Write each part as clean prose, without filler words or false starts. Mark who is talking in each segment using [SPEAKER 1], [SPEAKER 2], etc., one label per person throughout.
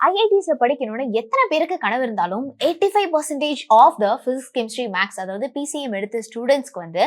[SPEAKER 1] ஐஐடிஸ்ல படிக்கணும்னு எத்தனை பேருக்கு கனவு இருந்தாலும் 85% of the physics chemistry maths அதாவது பிசிஎம் எடுத்த ஸ்டூடெண்ட்ஸ்க்கு வந்து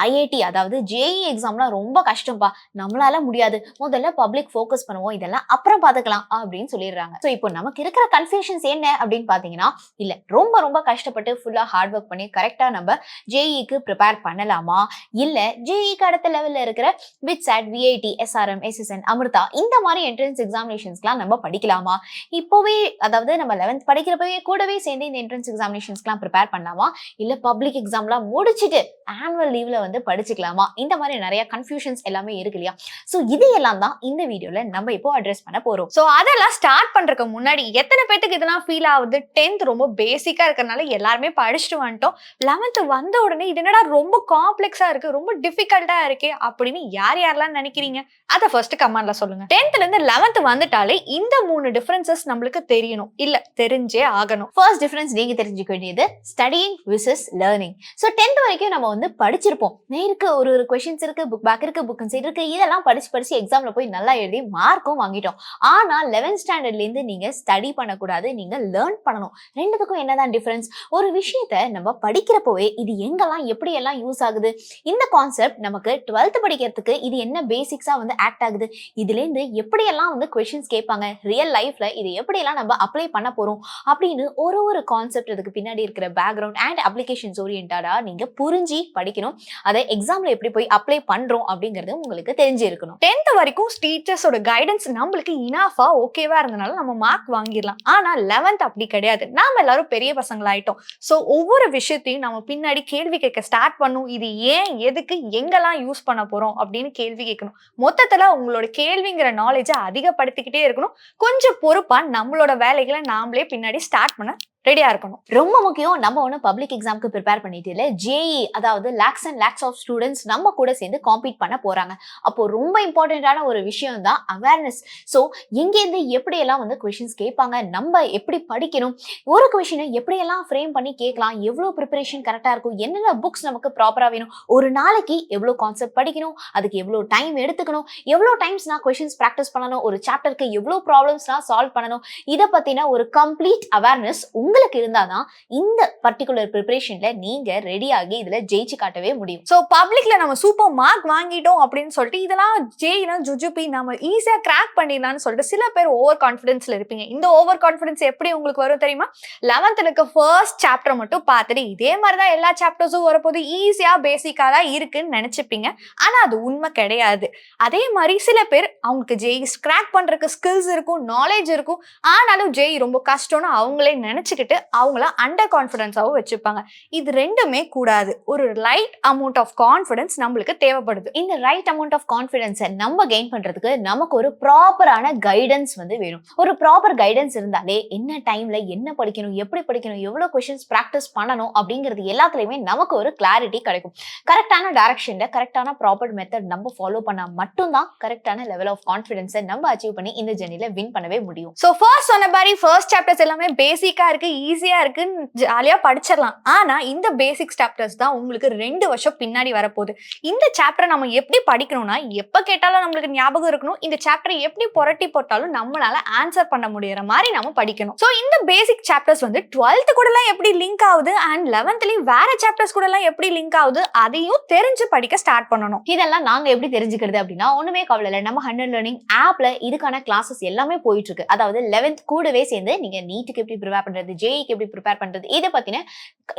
[SPEAKER 1] ஐஐடி அதாவது ஜேஇ எக்ஸாம்லாம் ரொம்ப கஷ்டம்பா, நம்மளால முடியாது, முதல்ல பப்ளிக் ஃபோக்கஸ் பண்ணுவோம், இதெல்லாம் அப்புறம் பார்த்துக்கலாம் அப்படின்னு சொல்லிடுறாங்க. ஸோ இப்போ நமக்கு இருக்கிற கன்ஃபியூஷன்ஸ் என்ன அப்படின்னு பார்த்தீங்கன்னா, இல்லை ரொம்ப ரொம்ப கஷ்டப்பட்டு ஃபுல்லாக ஹார்ட் ஒர்க் பண்ணி கரெக்டாக நம்ம ஜேஇக்கு ப்ரிப்பேர் பண்ணலாமா, இல்லை ஜேஇக்கு அடுத்த லெவலில் இருக்கிற BITSAT, VIT, SRM, SSN, Amrita இந்த மாதிரி என்ட்ரன்ஸ் எக்ஸாமினேஷன்ஸ்லாம் நம்ம படிக்கலாமா, இப்போவே அதாவது நம்ம 11th படிக்கிறப்பவே கூடவே சேர்ந்து இந்த என்ட்ரன்ஸ் எக்ஸாமினேஷன்ஸ்லாம் ப்ரிப்பேர் பண்ணலாமா, இல்ல பப்ளிக் எக்ஸாம்லாம் முடிச்சுட்டு ஆனுவல் லீவ்ல வந்து படிச்சுக்கலாமா, இந்த மாதிரி நிறைய கன்ஃபியூஷன்ஸ் எல்லாமே இருக்கு இல்லையா. ஸோ இது எல்லாம் தான் இந்த வீடியோல நம்ம இப்போ அட்ரஸ் பண்ண போறோம்.
[SPEAKER 2] ஸோ அதெல்லாம் ஸ்டார்ட் பண்றதுக்கு முன்னாடி எத்தனை பேருக்கு இதெல்லாம் ஃபீல் ஆகுது, 10th ரொம்ப பேசிக்கா இருக்கிறதுனால எல்லாருமே படிச்சுட்டு வந்துட்டோம், 11th வந்த உடனே இது என்னடா ரொம்ப காம்ப்ளெக்ஸா இருக்கு, ரொம்ப டிஃபிகல்ட்டா இருக்கு அப்படின்னு யாரெல்லாம் நினைக்கிறீங்க, அதை ஃபர்ஸ்ட் கமெண்ட்ல சொல்லுங்க. 10th இருந்து 11th வந்துட்டாலே இந்த 3 டிஃபரன்சஸ் நம்மளுக்கு தெரியணும், இல்ல தெரிஞ்சே ஆகணும்.
[SPEAKER 1] ஃபர்ஸ்ட் டிஃபரன்ஸ் நீங்க தெரிஞ்சுக்க வேண்டியது studying versus learning. So 10th வரைக்கும் நம்ம வந்து படிச்சிருப்போம், நேருக்கு ஒரு கொஸ்டின்ஸ் இருக்கு, புக் பேக் இருக்கு, புக் சைட் இருக்கு, இதெல்லாம் படிச்சு எக்ஸாம்ல போய் நல்லா எழுதி மார்க்கும் வாங்கிட்டோம். ஆனா 11th ஸ்டாண்டர்ட்ல இருந்து நீங்க ஸ்டடி பண்ணக்கூடாது, நீங்க லேர்ன் பண்ணணும். ரெண்டுத்துக்கும் என்னதான் டிஃபரன்ஸ்? ஒரு விஷயத்த நம்ம படிக்கிறப்பவே இது எங்கெல்லாம் எப்படி எல்லாம் யூஸ் ஆகுது, இந்த கான்செப்ட் நமக்கு 12th படிக்கிறதுக்கு இது என்ன பேசிக்ஸா வந்து ஆக்ட் ஆகுது, இதுல இருந்து எப்படியெல்லாம் வந்து கொஸ்டின்ஸ் கேட்பாங்க, ரியல் லைஃப்ல இது எப்படியெல்லாம் நம்ம அப்ளை பண்ண போறோம் அப்படின்னு ஒரு கான்செப்ட் அதுக்கு பின்னாடி இருக்கிற பேக்ரவுண்ட் அண்ட் அப்ளிகேஷன்ஸ் ஓரியன்டா நீங்க புரிஞ்சு படிக்கணும். அதை எக்ஸாம்ல எப்படி போய் அப்ளை பண்றோம் அப்படிங்கிறது உங்களுக்கு தெரிஞ்சிருக்கணும்.
[SPEAKER 2] 10th வரைக்கும் டீச்சர்ஸோட கைடன்ஸ் நம்மளுக்கு இனாஃபா ஓகேவா இருந்தனால நம்ம மார்க் வாங்கிடலாம். ஆனா 11th அப்படி கிடையாது, நாம எல்லாரும் பெரிய பசங்களாயிட்டோம். ஸோ ஒவ்வொரு விஷயத்தையும் நம்ம பின்னாடி கேள்வி கேட்க ஸ்டார்ட் பண்ணும், இது ஏன், எதுக்கு, எங்கெல்லாம் யூஸ் பண்ண போறோம் அப்படின்னு கேள்வி கேட்கணும். மொத்தத்துல உங்களோட கேள்விங்கிற நாலேஜை அதிகப்படுத்திக்கிட்டே இருக்கணும். கொஞ்சம் பொறுப்பா நம்மளோட வேலைகளை நாமளே பின்னாடி ஸ்டார்ட் பண்ண ரெடியா இருக்கணும்.
[SPEAKER 1] ரொம்ப முக்கியம். நம்ம ஒன்றும் பப்ளிக் எக்ஸாமுக்கு ப்ரிப்பேர் பண்ணிட்டு இல்லை, ஜேஇ அதாவது lakhs and lakhs of students நம்ம கூட சேர்ந்து காம்பீட் பண்ண போறாங்க. அப்போ ரொம்ப இம்பார்ட்டன்டான ஒரு விஷயம் தான் அவேர்னஸ். ஸோ எங்கேருந்து எப்படியெல்லாம் வந்து கொஷின்ஸ் கேட்பாங்க, நம்ம எப்படி படிக்கணும், ஒரு கொஷினை எப்படியெல்லாம் ஃப்ரேம் பண்ணி கேட்கலாம், எவ்வளோ ப்ரிப்பரேஷன் கரெக்டாக இருக்கும், என்னென்ன புக்ஸ் நமக்கு ப்ராப்பராக வேணும், ஒரு நாளைக்கு எவ்வளோ கான்செப்ட் படிக்கணும், அதுக்கு எவ்வளோ டைம் எடுத்துக்கணும், எவ்வளோ டைம்ஸ் நான் கொஷின்ஸ் ப்ராக்டிஸ் பண்ணணும், ஒரு சாப்டருக்கு எவ்வளோ ப்ராப்ளம்ஸ் நான் சால்வ் பண்ணணும், இதை பற்றின ஒரு கம்ப்ளீட் அவேர்னஸ் உங்களுக்கு இருந்தாதான் இந்த பர்டிகுலர் ப்ரிப்பரேஷன்ல நீங்க ரெடியாகி இதுல ஜெயிச்சு காட்டவே முடியும்.
[SPEAKER 2] ஸோ பப்ளிக்ல நம்ம சூப்பர் மார்க் வாங்கிட்டோம் அப்படின்னு சொல்லிட்டு இதெல்லாம் ஜெயினா ஜுஜுபி நம்ம ஈஸியா கிராக் பண்ணிடலாம்னு சொல்லிட்டு சில பேர் ஓவர் கான்ஃபிடன்ஸ்ல இருப்பீங்க. இந்த ஓவர் கான்ஃபிடன்ஸ் எப்படி உங்களுக்கு வரும் தெரியுமா? 11th இருக்க ஃபர்ஸ்ட் சாப்டர் மட்டும் பார்த்துட்டு இதே மாதிரிதான் எல்லா சாப்டர்ஸும் வரப்போது ஈஸியா பேசிக்கா தான் இருக்குன்னு நினைச்சுப்பீங்க. ஆனா அது உண்மை கிடையாது. அதே மாதிரி சில பேர் அவங்களுக்கு ஜெய் கிராக் பண்றதுக்கு ஸ்கில்ஸ் இருக்கும், நாலேஜ் இருக்கும், ஆனாலும் ஜெய் ரொம்ப கஷ்டம்னு அவங்களே நினைச்சுக்கிட்டு அவங்கள அண்டர் கான்ஃபிடன்ஸாவும் வச்சுப்பாங்க. இது ரெண்டுமே கூடாது. ஒரு ரைட் அமௌண்ட் ஆஃப் கான்ஃபிடன்ஸ் நம்மளுக்கு தேவைப்படுது.
[SPEAKER 1] இந்த ரைட் அமௌண்ட் ஆஃப் கான்ஃபிடன்ஸை நம்ம கெயின் பண்றதுக்கு நமக்கு ஒரு ப்ராப்பரான கைடன்ஸ் வந்து வேணும். ஒரு ப்ராப்பர் கைடன்ஸ் இருந்தாலே என்ன டைம்ல என்ன படிக்கணும், எப்படி படிக்கணும், எவ்வளவு கொஸ்டின்ஸ் பிராக்டிஸ் பண்ணணும் அப்படிங்கிறது எல்லாத்துலயுமே நமக்கு ஒரு கிளாரிட்டி கிடைக்கும். கரெக்டான டைரக்ஷன்ல கரெக்டான ப்ராப்பர் மெத்தட் நம்ம ஃபாலோ பண்ணா மட்டும்தான் கரெக்டான லெவல் ஆஃப் கான்ஃபிடன்ஸை நம்ம அச்சீவ் பண்ணி இந்த ஜெர்னில வின் பண்ணவே முடியும்.
[SPEAKER 2] ஸோ ஃபர்ஸ்ட் சொன்ன மாதிரி ஃபர்ஸ்ட் சாப்டர்ஸ் எல்லாமே பேசிக்கா இருக்கு, ஈஸியா இருக்குன்னு ஜாலியா படிச்சிடலாம். ஆனா இந்த பேசிக் சாப்டர்ஸ் தான் உங்களுக்கு 2 வருஷம் பின்னாடி வரப்போகுது. இந்த சாப்டர் நம்ம எப்படி படிக்கணும்னா, எப்ப கேட்டாலும் நம்மளுக்கு ஞாபகம் இருக்கணும், இந்த சாப்டரை எப்படி புரட்டி போட்டாலும் நம்மளால ஆன்சர் பண்ண முடியற மாதிரி நம்ம படிக்கணும். ஸோ இந்த பேசிக் சாப்டர்ஸ் வந்து 12th கூட எல்லாம் எப்படி லிங்க் ஆகுது அண்ட் 11thலயும் வேற சாப்டர்ஸ் கூட எல்லாம் எப்படி லிங்க் ஆகுது அதையும் தெரிஞ்சு படிக்க ஸ்டார்ட் பண்ணணும்.
[SPEAKER 1] இதெல்லாம் நாங்க எப்படி தெரிஞ்சுக்கிறது அப்படின்னா, ஒண்ணுமே கவலை இல்லை, நம்ம 100 லேர்னிங் ஆப்ல இதுக்கான கிளாஸஸ் எல்லாமே போயிட்டு இருக்கு. அதாவது 11th கூடவே சேர்ந்து நீங்க நீட்டுக்கு எப்படி ப்ரிப்பேர் பண்றது, ஜேஇக்கு எப்படி ப்ரிப்பேர் பண்றது, இதை பத்தின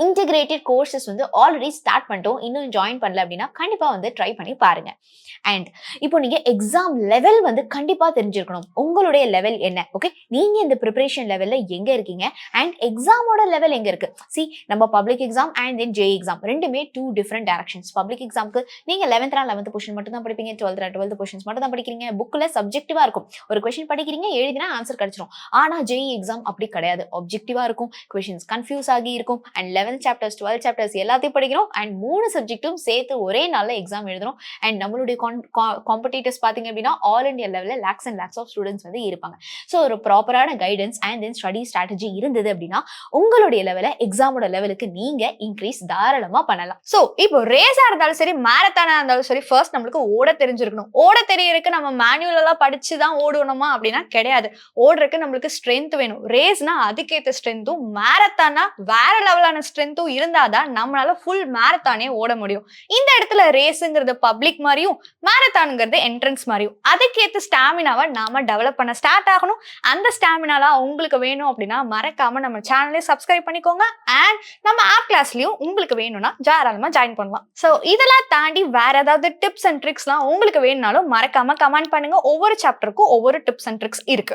[SPEAKER 1] இன்டிகிரேட்டட் கோர்சஸ் வந்து ஆல்ரெடி ஸ்டார்ட் பண்ணிட்டோம். இன்னும் ஜாயின் பண்ணல அப்படின்னா கண்டிப்பா வந்து ட்ரை பண்ணி பாருங்க. அண்ட் இப்போ நீங்க எக்ஸாம் லெவல் வந்து கண்டிப்பா தெரிஞ்சிருக்கணும், உங்களுடைய லெவல் என்ன, ஓகே, நீங்க இந்த ப்ரிப்பரேஷன் லெவல்ல எங்க இருக்கீங்க அண்ட் எக்ஸாமோட லெவல் எங்க இருக்கு. நம்ம public exam and then JEE exam ரெண்டுமே 2 டிஃபரெண்ட் டைரக்ஷன்ஸ். பப்ளிக் எக்ஸாம்க்கு நீங்க 11th போர்ஷன் மட்டும் தான் படிப்பீங்க, 12th போர்ஷன்ஸ் மட்டும் தான் படிக்கிறீங்க, புக்ல சப்ஜெக்டிவா இருக்கும், ஒரு கொஸ்டின் படிக்கிறீங்க எழுதினா ஆன்சர் கிடைச்சிடும். ஆனா ஜேஇ எக்ஸாம் அப்படி கிடையாது, ஆப்ஜெக்டிவா இருக்கும், கொஷின்ஸ் கன்ஃபியூஸ் ஆகி இருக்கும். அண்ட் 11th சாப்டர்ஸ் 12 சாப்டர்ஸ் எல்லாத்தையும் படிக்கிறோம். அண்ட் 3 சப்ஜெக்ட்டும் சேர்த்து ஒரே நாள்ல எக்ஸாம் எழுதுறோம். அண்ட் நம்மளுடைய காம்படிட்டர்ஸ் பாத்தீங்க அப்படின்னா ஆல் இந்தியா லெவலில் lakhs and lakhs of students வந்து இருப்பாங்க. ஸோ ஒரு ப்ராப்பரான guidance and then study strategy இருந்தது அப்படின்னா உங்களுடைய லெவலை எக்ஸாமோட லெவலுக்கு நீங்க இன்க்ரீஸ் தாராளமா பண்ணலாம்.
[SPEAKER 2] சோ இப்போ ரேஸா இருந்தாலும் சரி, மாரத்தானா இருந்தாலும் சரி, ஃபர்ஸ்ட் நம்மளுக்கு ஓட தெரிஞ்சிருக்கணும். ஓட தெரியறதுக்கு நம்ம மேனுவலா படிச்சுதான் ஓடணுமா அப்படின்னா கிடையாது. ஓடுறதுக்கு நம்மளுக்கு ஸ்ட்ரென்த் வேணும். ரேஸ்னா அதுக்கேற்ற ஸ்ட்ரென்த்தும், மாரத்தானா வேற லெவலான ஸ்ட்ரென்த்தும் இருந்தாதான் நம்மளால ஃபுல் மாரத்தானே ஓட முடியும். இந்த இடத்துல ரேஸுங்கிறது பப்ளிக் மாதிரியும், மாரத்தானுங்கிறது என்ட்ரன்ஸ் மாதிரியும் அதுக்கேற்ற ஸ்டாமினாவை நாம டெவலப் பண்ண ஸ்டார்ட் ஆகணும். அந்த ஸ்டாமினாலாம் உங்களுக்கு வேணும் அப்படின்னா மறக்காம நம்ம சேனலை சப்ஸ்கிரைப் பண்ணிக்கோங்க. அண்ட் நம்ம ஆப் கிளாஸ்லயும் உங்களுக்கு வேணும்னா தாராளமா ஜாயின் பண்ணலாம். சோ இதெல்லாம் தாண்டி வேற ஏதாவது டிப்ஸ் அண்ட் ட்ரிக்ஸ்லாம் உங்களுக்கு வேணும்னாலும் மறக்காம கமெண்ட் பண்ணுங்க. ஒவ்வொரு சாப்டருக்கும் ஒவ்வொரு டிப்ஸ் அண்ட் ட்ரிக்ஸ் இருக்கு.